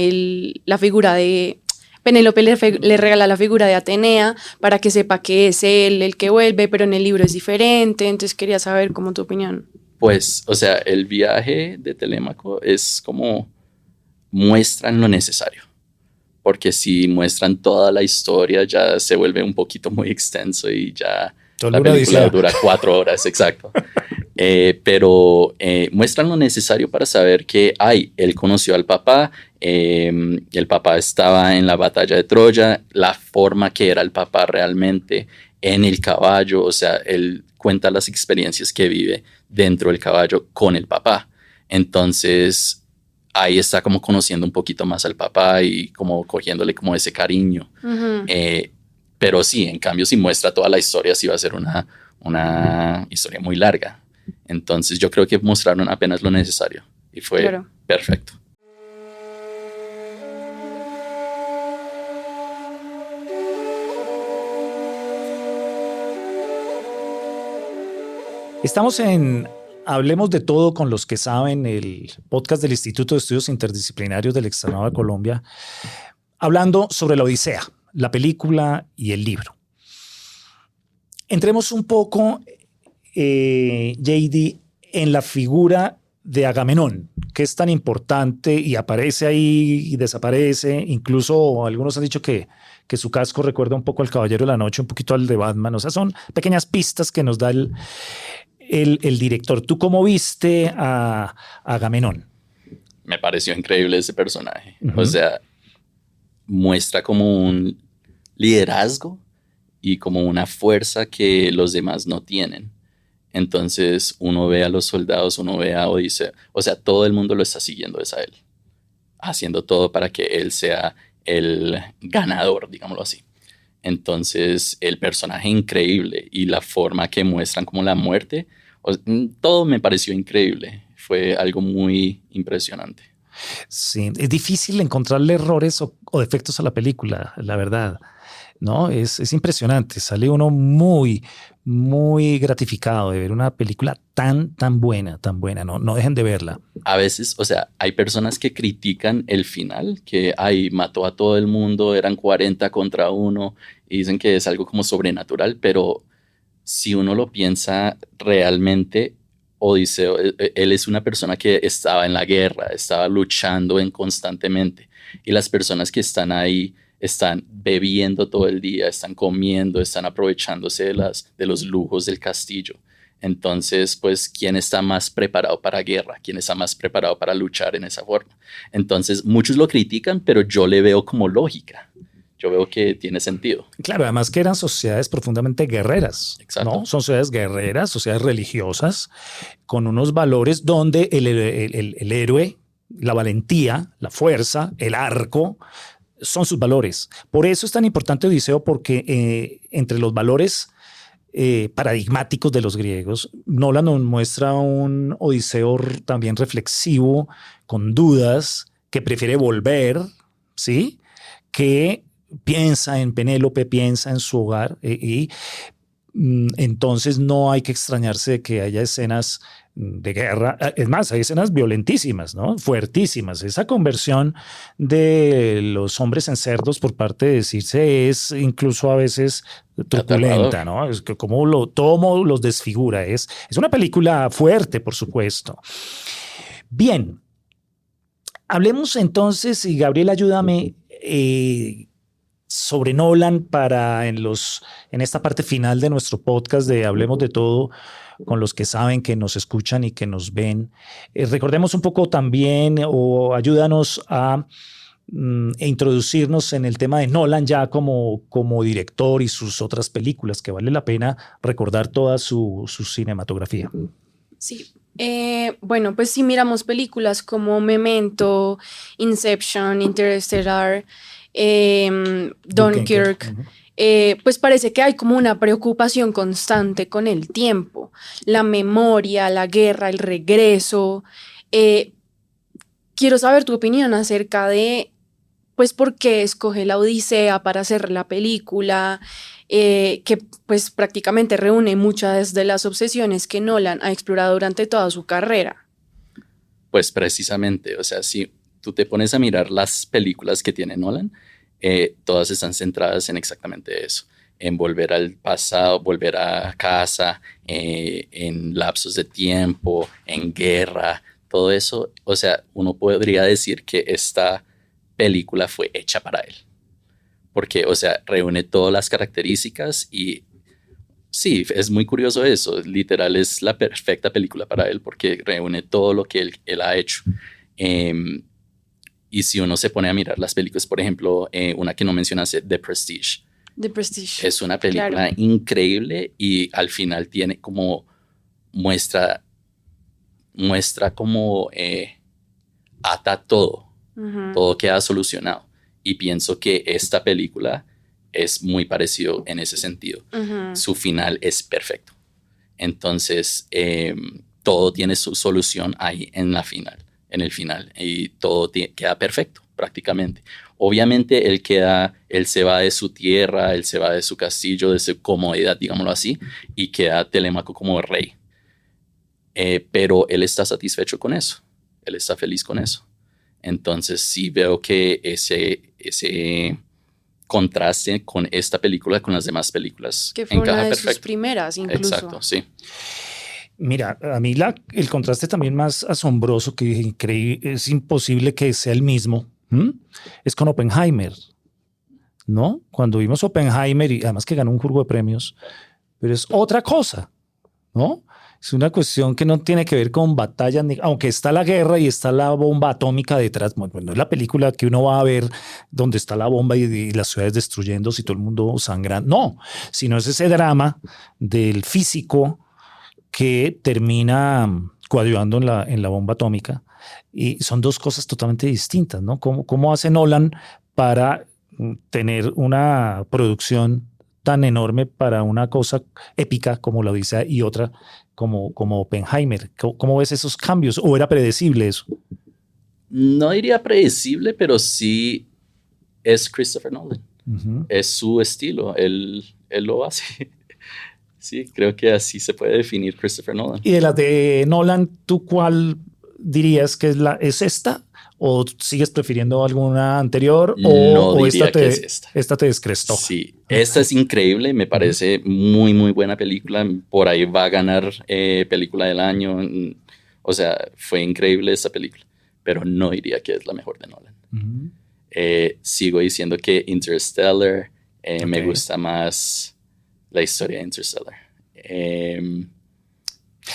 la figura de... Penélope le regala la figura de Atenea para que sepa que es él el que vuelve, pero en el libro es diferente. Entonces quería saber cómo tu opinión. Pues, o sea, el viaje de Telémaco es como muestran lo necesario. Porque si muestran toda la historia ya se vuelve un poquito muy extenso y ya la película dura 4 horas, exacto. Pero muestran lo necesario para saber que él conoció al papá, el papá estaba en la batalla de Troya, la forma que era el papá realmente en el caballo, o sea, él cuenta las experiencias que vive dentro del caballo con el papá. Entonces ahí está como conociendo un poquito más al papá y como cogiéndole como ese cariño. Uh-huh. Pero sí, en cambio, si muestra toda la historia, sí va a ser una historia muy larga. Entonces yo creo que mostraron apenas lo necesario y fue perfecto. Estamos en Hablemos de Todo con los que saben, el podcast del Instituto de Estudios Interdisciplinarios del Externado de Colombia, hablando sobre la Odisea, la película y el libro. Entremos un poco, JD, en la figura de Agamenón, que es tan importante y aparece ahí y desaparece. Incluso algunos han dicho que su casco recuerda un poco al Caballero de la Noche, un poquito al de Batman. O sea, son pequeñas pistas que nos da el director. ¿Tú cómo viste a Agamenón? Me pareció increíble ese personaje. Uh-huh. O sea, muestra como un liderazgo y como una fuerza que los demás no tienen. Entonces uno ve a los soldados, uno ve a Odiseo, o sea, todo el mundo lo está siguiendo, es a él, haciendo todo para que él sea el ganador, digámoslo así. Entonces el personaje increíble y la forma que muestran como la muerte, todo me pareció increíble, fue algo muy impresionante. Sí, es difícil encontrarle errores o defectos a la película, la verdad. No, es impresionante. Sale uno muy, muy gratificado de ver una película tan buena, tan buena. No dejen de verla. A veces, o sea, hay personas que critican el final, que mató a todo el mundo, eran 40 contra 1 y dicen que es algo como sobrenatural, pero si uno lo piensa realmente, Odiseo, él es una persona que estaba en la guerra, estaba luchando constantemente, y las personas que están ahí están bebiendo todo el día, están comiendo, están aprovechándose de los lujos del castillo. Entonces, pues, ¿quién está más preparado para guerra? ¿Quién está más preparado para luchar en esa forma? Entonces, muchos lo critican, pero yo le veo como lógica. Yo veo que tiene sentido. Claro, además que eran sociedades profundamente guerreras. Exacto. ¿No? Son sociedades guerreras, sociedades religiosas, con unos valores donde el héroe, la valentía, la fuerza, el arco, son sus valores. Por eso es tan importante Odiseo, porque entre los valores paradigmáticos de los griegos, Nolan nos muestra un Odiseo también reflexivo, con dudas, que prefiere volver, ¿sí? que piensa en Penélope, piensa en su hogar entonces no hay que extrañarse de que haya escenas de guerra. Es más, hay escenas violentísimas, ¿no? Fuertísimas. Esa conversión de los hombres en cerdos por parte de Circe es incluso a veces truculenta, ¿no? Es que como todo los desfigura. Es una película fuerte, por supuesto. Bien. Hablemos entonces, y Gabriel, ayúdame, sobre Nolan en esta parte final de nuestro podcast de Hablemos de Todo, con los que saben, que nos escuchan y que nos ven. Recordemos un poco también, o ayúdanos a introducirnos en el tema de Nolan ya como director y sus otras películas, que vale la pena recordar toda su cinematografía. Sí. Bueno, pues si miramos películas como Memento, Inception, Interstellar, Dunkirk, pues parece que hay como una preocupación constante con el tiempo, la memoria, la guerra, el regreso. Quiero saber tu opinión acerca de, pues, por qué escoge la Odisea para hacer la película, que pues prácticamente reúne muchas de las obsesiones que Nolan ha explorado durante toda su carrera. Pues precisamente, o sea, si tú te pones a mirar las películas que tiene Nolan, todas están centradas en exactamente eso, en volver al pasado, volver a casa, en lapsos de tiempo, en guerra, todo eso. O sea, uno podría decir que esta película fue hecha para él, porque, o sea, reúne todas las características y sí, es muy curioso eso. Literal, es la perfecta película para él porque reúne todo lo que él ha hecho. Y si uno se pone a mirar las películas, por ejemplo, una que no mencionaste, The Prestige. The Prestige. Es una película claro, increíble y al final tiene como muestra como ata todo. Todo queda solucionado. Y pienso que esta película es muy parecido en ese sentido. Su final es perfecto. Entonces, todo tiene su solución ahí en el final. Y todo queda perfecto, prácticamente. Obviamente, él se va de su tierra, él se va de su castillo, de su comodidad, digámoslo así, y queda Telémaco como rey. Pero él está satisfecho con eso. Él está feliz con eso. Entonces sí veo que ese contraste con esta película, con las demás películas, que fue encaja una de perfecto. sus primeras incluso. Exacto, sí. Mira, a mí el contraste también más asombroso, que es imposible que sea el mismo, es con Oppenheimer, ¿no? Cuando vimos Oppenheimer, y además que ganó un juego de premios, pero es otra cosa, ¿no? Es una cuestión que no tiene que ver con batallas, aunque está la guerra y está la bomba atómica detrás. Bueno, no es la película que uno va a ver donde está la bomba y las ciudades destruyéndose y todo el mundo sangrando. No, sino es ese drama del físico que termina coadyuvando en la bomba atómica. Y son dos cosas totalmente distintas, ¿no? ¿Cómo hace Nolan para tener una producción tan enorme para una cosa épica como la Odisea y otra como Oppenheimer? ¿Cómo ves esos cambios? ¿O era predecible eso? No diría predecible, pero sí es Christopher Nolan. Es su estilo, él lo hace. Sí, creo que así se puede definir Christopher Nolan. Y de las de Nolan, ¿tú cuál dirías que es esta? ¿O sigues prefiriendo alguna anterior? No diría que es esta. Esta te descrestó. Sí, esta es increíble. Me parece muy, muy buena película. Por ahí va a ganar película del año. O sea, fue increíble esta película. Pero no diría que es la mejor de Nolan. Sigo diciendo que Interstellar me gusta más la historia de Interstellar.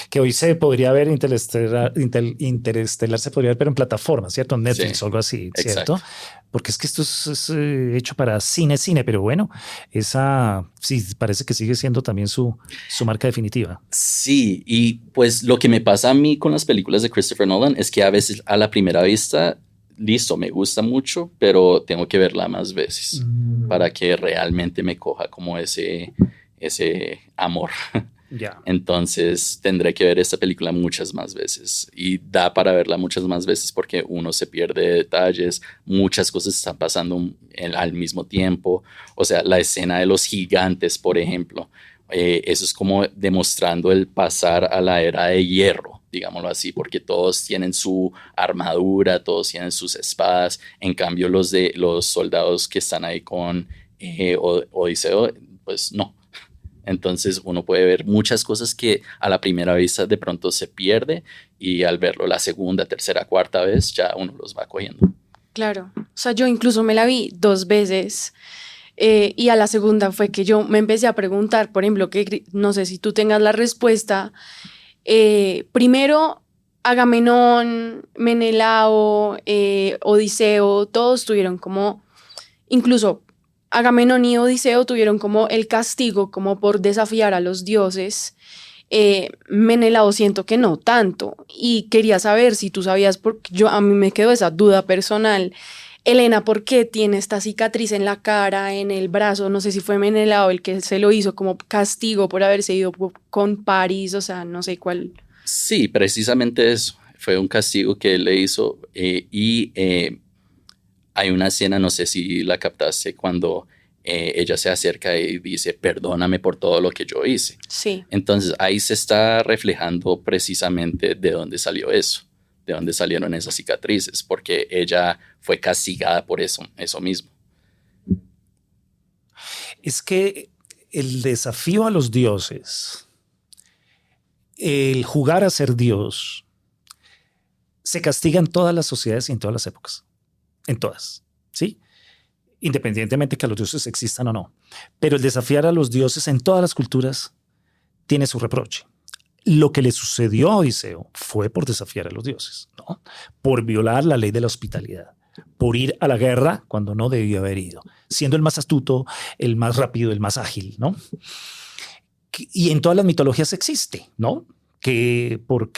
Que hoy se podría ver Interestelar se podría ver, pero en plataformas, ¿cierto? Netflix o algo así, ¿cierto? Exacto. Porque es que esto es hecho para cine, pero bueno, esa sí parece que sigue siendo también su marca definitiva. Sí, y pues lo que me pasa a mí con las películas de Christopher Nolan es que a veces a la primera vista, listo, me gusta mucho, pero tengo que verla más veces para que realmente me coja como ese amor. Ya. Entonces tendré que ver esta película muchas más veces y da para verla muchas más veces porque uno se pierde de detalles, muchas cosas están pasando al mismo tiempo. O sea, la escena de los gigantes, por ejemplo, eso es como demostrando el pasar a la era de hierro, digámoslo así, porque todos tienen su armadura, todos tienen sus espadas. En cambio, los soldados que están ahí con Odiseo, pues no. Entonces uno puede ver muchas cosas que a la primera vista de pronto se pierde y al verlo la segunda, tercera, cuarta vez ya uno los va cogiendo. Claro, o sea, yo incluso me la vi 2 veces y a la segunda fue que yo me empecé a preguntar, por ejemplo, que no sé si tú tengas la respuesta. Primero, Agamenón, Menelao, Odiseo, todos tuvieron como, incluso Agamenón y Odiseo tuvieron como el castigo como por desafiar a los dioses. Menelao siento que no tanto y quería saber si tú sabías, porque a mí me quedó esa duda personal. Helena, ¿por qué tiene esta cicatriz en la cara, en el brazo? No sé si fue Menelao el que se lo hizo como castigo por haberse ido con París, o sea, no sé cuál. Sí, precisamente eso. Fue un castigo que él le hizo hay una escena, no sé si la captaste, cuando ella se acerca y dice, perdóname por todo lo que yo hice. Sí. Entonces ahí se está reflejando precisamente de dónde salió eso, de dónde salieron esas cicatrices, porque ella fue castigada por eso mismo. Es que el desafío a los dioses, el jugar a ser Dios, se castiga en todas las sociedades y en todas las épocas. En todas, ¿sí? Independientemente que los dioses existan o no. Pero el desafiar a los dioses en todas las culturas tiene su reproche. Lo que le sucedió a Odiseo fue por desafiar a los dioses, ¿no? Por violar la ley de la hospitalidad, por ir a la guerra cuando no debía haber ido, siendo el más astuto, el más rápido, el más ágil, ¿no? Y en todas las mitologías existe, ¿no? ¿Por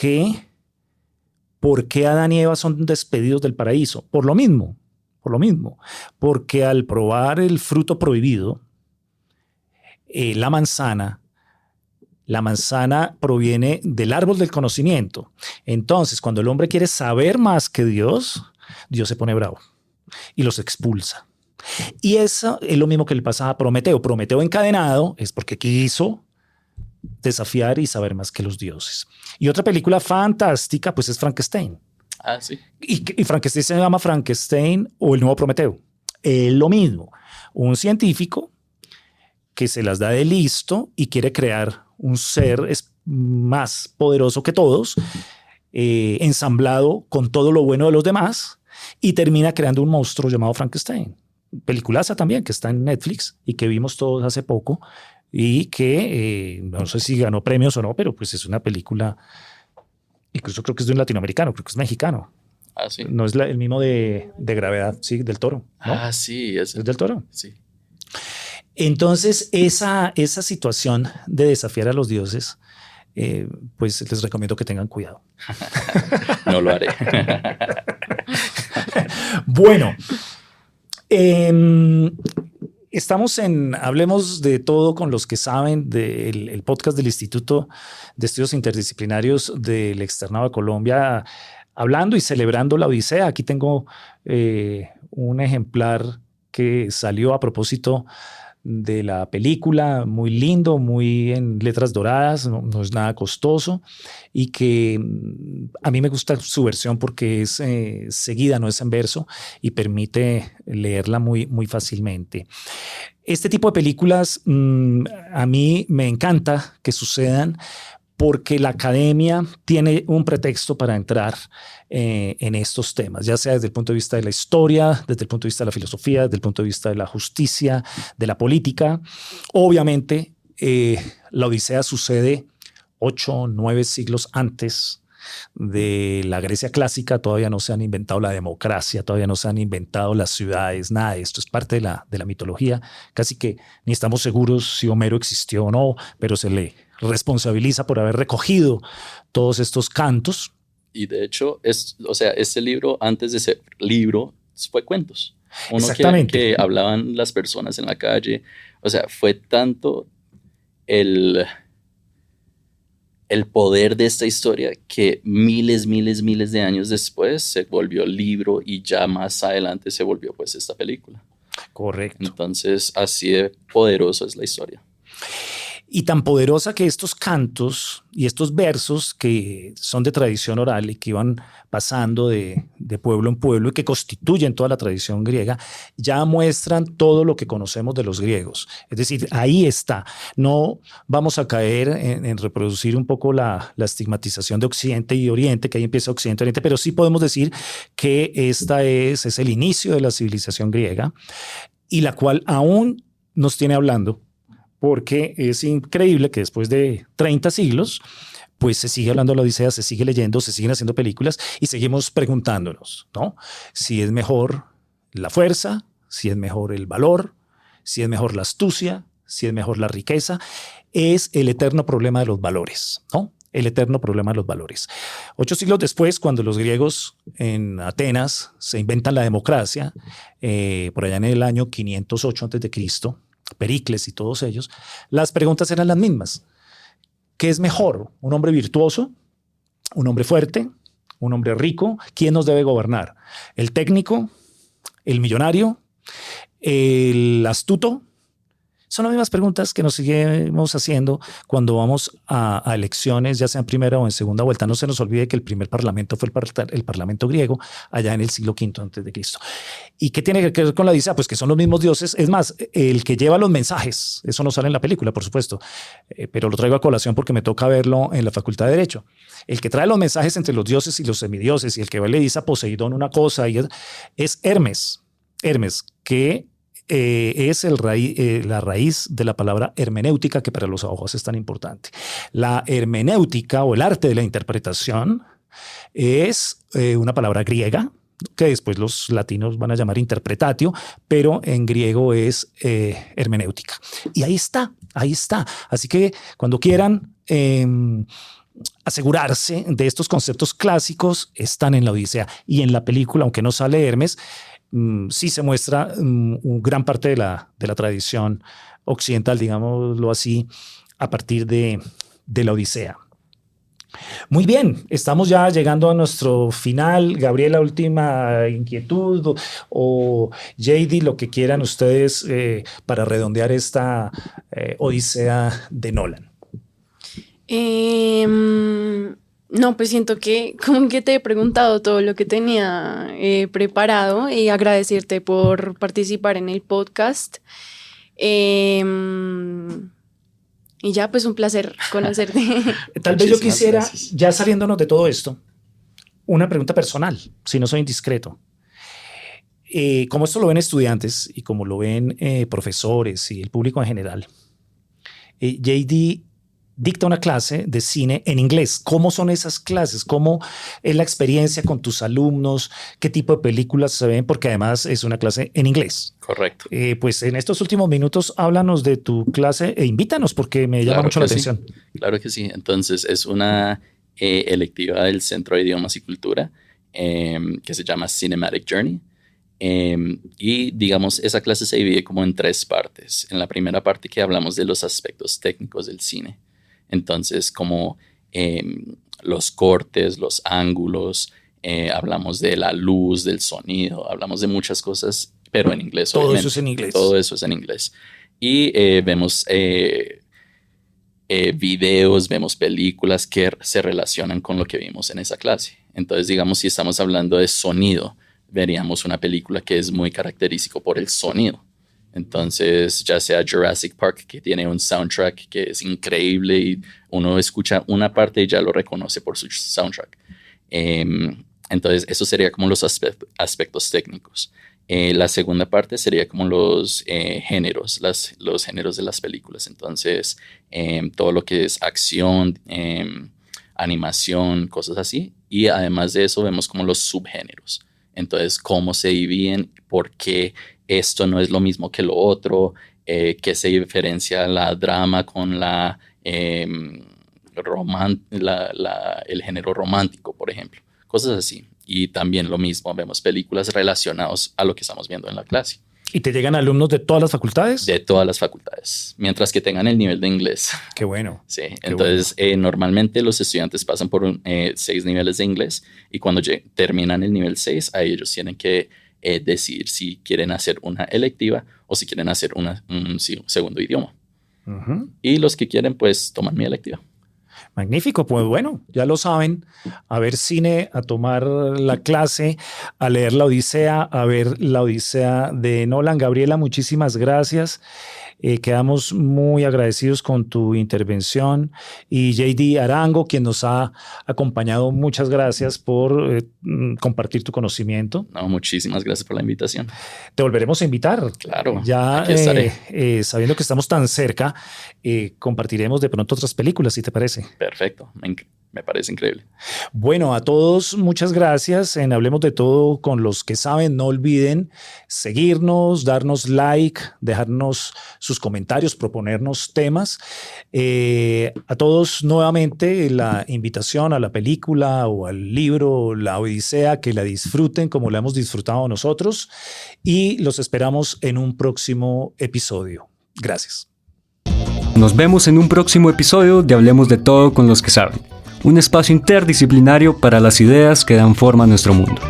qué Adán y Eva son despedidos del paraíso? Por lo mismo, porque al probar el fruto prohibido, la manzana proviene del árbol del conocimiento. Entonces, cuando el hombre quiere saber más que Dios se pone bravo y los expulsa. Y eso es lo mismo que le pasa a Prometeo. Prometeo encadenado es porque quiso desafiar y saber más que los dioses. Y otra película fantástica, pues es Frankenstein. Ah, sí. Y Frankenstein se llama Frankenstein o el nuevo Prometeo. Es lo mismo. Un científico que se las da de listo y quiere crear un ser más poderoso que todos, ensamblado con todo lo bueno de los demás, y termina creando un monstruo llamado Frankenstein. Peliculaza también, que está en Netflix y que vimos todos hace poco y que no sé si ganó premios o no, pero pues es una película, incluso creo que es de un latinoamericano, creo que es mexicano. Ah, sí. No es el mismo de Gravedad, sí, del Toro, ¿no? Ah, sí. Es del Toro. Sí. Entonces, esa situación de desafiar a los dioses, pues les recomiendo que tengan cuidado. No lo haré. Bueno, estamos en Hablemos de Todo con los que saben, del podcast del Instituto de Estudios Interdisciplinarios del Externado de Colombia, hablando y celebrando la Odisea. Aquí tengo un ejemplar que salió a propósito de la película, muy lindo, muy en letras doradas, no es nada costoso y que a mí me gusta su versión porque es seguida, no es en verso y permite leerla muy, muy fácilmente. Este tipo de películas a mí me encanta que sucedan porque la academia tiene un pretexto para entrar en estos temas, ya sea desde el punto de vista de la historia, desde el punto de vista de la filosofía, desde el punto de vista de la justicia, de la política. Obviamente, la Odisea sucede 8 o 9 siglos antes de la Grecia clásica. Todavía no se han inventado la democracia, todavía no se han inventado las ciudades, nada de esto es parte de la mitología. Casi que ni estamos seguros si Homero existió o no, pero se le responsabiliza por haber recogido todos estos cantos. Y de hecho, este libro, antes de ser libro, fue cuentos. Que hablaban las personas en la calle. O sea, fue tanto el poder de esta historia que miles de años después se volvió libro y ya más adelante se volvió pues esta película. Correcto. Entonces, así de poderosa es la historia. Y tan poderosa que estos cantos y estos versos que son de tradición oral y que iban pasando de pueblo en pueblo y que constituyen toda la tradición griega, ya muestran todo lo que conocemos de los griegos. Es decir, ahí está. No vamos a caer en reproducir un poco la estigmatización de Occidente y Oriente, que ahí empieza Occidente y Oriente, pero sí podemos decir que esta es el inicio de la civilización griega y la cual aún nos tiene hablando, porque es increíble que después de 30 siglos, pues se sigue hablando de la Odisea, se sigue leyendo, se siguen haciendo películas y seguimos preguntándonos, ¿no? Si es mejor la fuerza, si es mejor el valor, si es mejor la astucia, si es mejor la riqueza. Es el eterno problema de los valores, ¿no? El eterno problema de los valores. 8 siglos después, cuando los griegos en Atenas se inventan la democracia, por allá en el año 508 a.C., Pericles y todos ellos, las preguntas eran las mismas. ¿Qué es mejor? ¿Un hombre virtuoso? ¿Un hombre fuerte? ¿Un hombre rico? ¿Quién nos debe gobernar? ¿El técnico? ¿El millonario? ¿El astuto? Son las mismas preguntas que nos seguimos haciendo cuando vamos a elecciones, ya sea en primera o en segunda vuelta. No se nos olvide que el primer parlamento fue el parlamento griego, allá en el siglo V a.C. ¿Y qué tiene que ver con la Odisea? Pues que son los mismos dioses. Es más, el que lleva los mensajes, eso no sale en la película, por supuesto, pero lo traigo a colación porque me toca verlo en la Facultad de Derecho. El que trae los mensajes entre los dioses y los semidioses y el que le dice a Poseidón una cosa es Hermes. Hermes, que es la raíz de la palabra hermenéutica, que para los abogados es tan importante. La hermenéutica o el arte de la interpretación es una palabra griega que después los latinos van a llamar interpretatio, pero en griego es hermenéutica. Y ahí está, ahí está. Así que cuando quieran asegurarse de estos conceptos clásicos, están en la Odisea. Y en la película, aunque no sale Hermes, sí se muestra gran parte de la tradición occidental, digámoslo así, a partir de la Odisea. Muy bien, estamos ya llegando a nuestro final. Gabriela, última inquietud o JD, lo que quieran ustedes para redondear esta Odisea de Nolan. No, pues siento que como que te he preguntado todo lo que tenía preparado y agradecerte por participar en el podcast. Y ya, pues un placer conocerte. Tal vez yo quisiera, ya saliéndonos de todo esto, una pregunta personal, si no soy indiscreto. Como esto lo ven estudiantes y como lo ven profesores y el público en general, JD dicta una clase de cine en inglés. ¿Cómo son esas clases? ¿Cómo es la experiencia con tus alumnos? ¿Qué tipo de películas se ven? Porque además es una clase en inglés. Correcto. Pues en estos últimos minutos háblanos de tu clase e invítanos porque me llama mucho la atención. Claro que sí. Entonces es una electiva del Centro de Idiomas y Cultura que se llama Cinematic Journey. Y digamos, esa clase se divide como en 3 partes. En la primera parte que hablamos de los aspectos técnicos del cine. Entonces, como los cortes, los ángulos, hablamos de la luz, del sonido, hablamos de muchas cosas, pero en inglés. Todo obviamente. Eso es en inglés. Todo eso es en inglés. Y vemos videos, vemos películas que se relacionan con lo que vimos en esa clase. Entonces, digamos, si estamos hablando de sonido, veríamos una película que es muy característico por el sonido. Entonces, ya sea Jurassic Park, que tiene un soundtrack que es increíble y uno escucha una parte y ya lo reconoce por su soundtrack. Entonces, eso sería como los aspectos técnicos. La segunda parte sería como los géneros, los géneros de las películas. Entonces, todo lo que es acción, animación, cosas así. Y además de eso, vemos como los subgéneros. Entonces, cómo se dividen, por qué esto no es lo mismo que lo otro, qué se diferencia la drama con el género romántico, por ejemplo. Cosas así. Y también lo mismo, vemos películas relacionadas a lo que estamos viendo en la clase. ¿Y te llegan alumnos de todas las facultades? De todas las facultades, mientras que tengan el nivel de inglés. Qué bueno. Sí, entonces normalmente los estudiantes pasan por 6 niveles de inglés y cuando terminan el nivel 6, ahí ellos tienen que decidir si quieren hacer una electiva o si quieren hacer un segundo idioma. Uh-huh. Y los que quieren, pues toman mi electiva. Magnífico, pues bueno, ya lo saben, a ver cine, a tomar la clase, a leer La Odisea, a ver La Odisea de Nolan. Gabriela, muchísimas gracias. Quedamos muy agradecidos con tu intervención y JD Arango, quien nos ha acompañado. Muchas gracias por compartir tu conocimiento. No, muchísimas gracias por la invitación. Te volveremos a invitar. Claro, ya aquí estaré. Sabiendo que estamos tan cerca, compartiremos de pronto otras películas, si te parece. Perfecto, me parece increíble. Bueno, a todos muchas gracias en Hablemos de Todo con los que saben. No olviden seguirnos, darnos like, dejarnos sus comentarios, proponernos temas. A todos nuevamente la invitación a la película o al libro La Odisea, que la disfruten como la hemos disfrutado nosotros y los esperamos en un próximo episodio. Gracias. Nos vemos en un próximo episodio de Hablemos de Todo con los que saben. Un espacio interdisciplinario para las ideas que dan forma a nuestro mundo.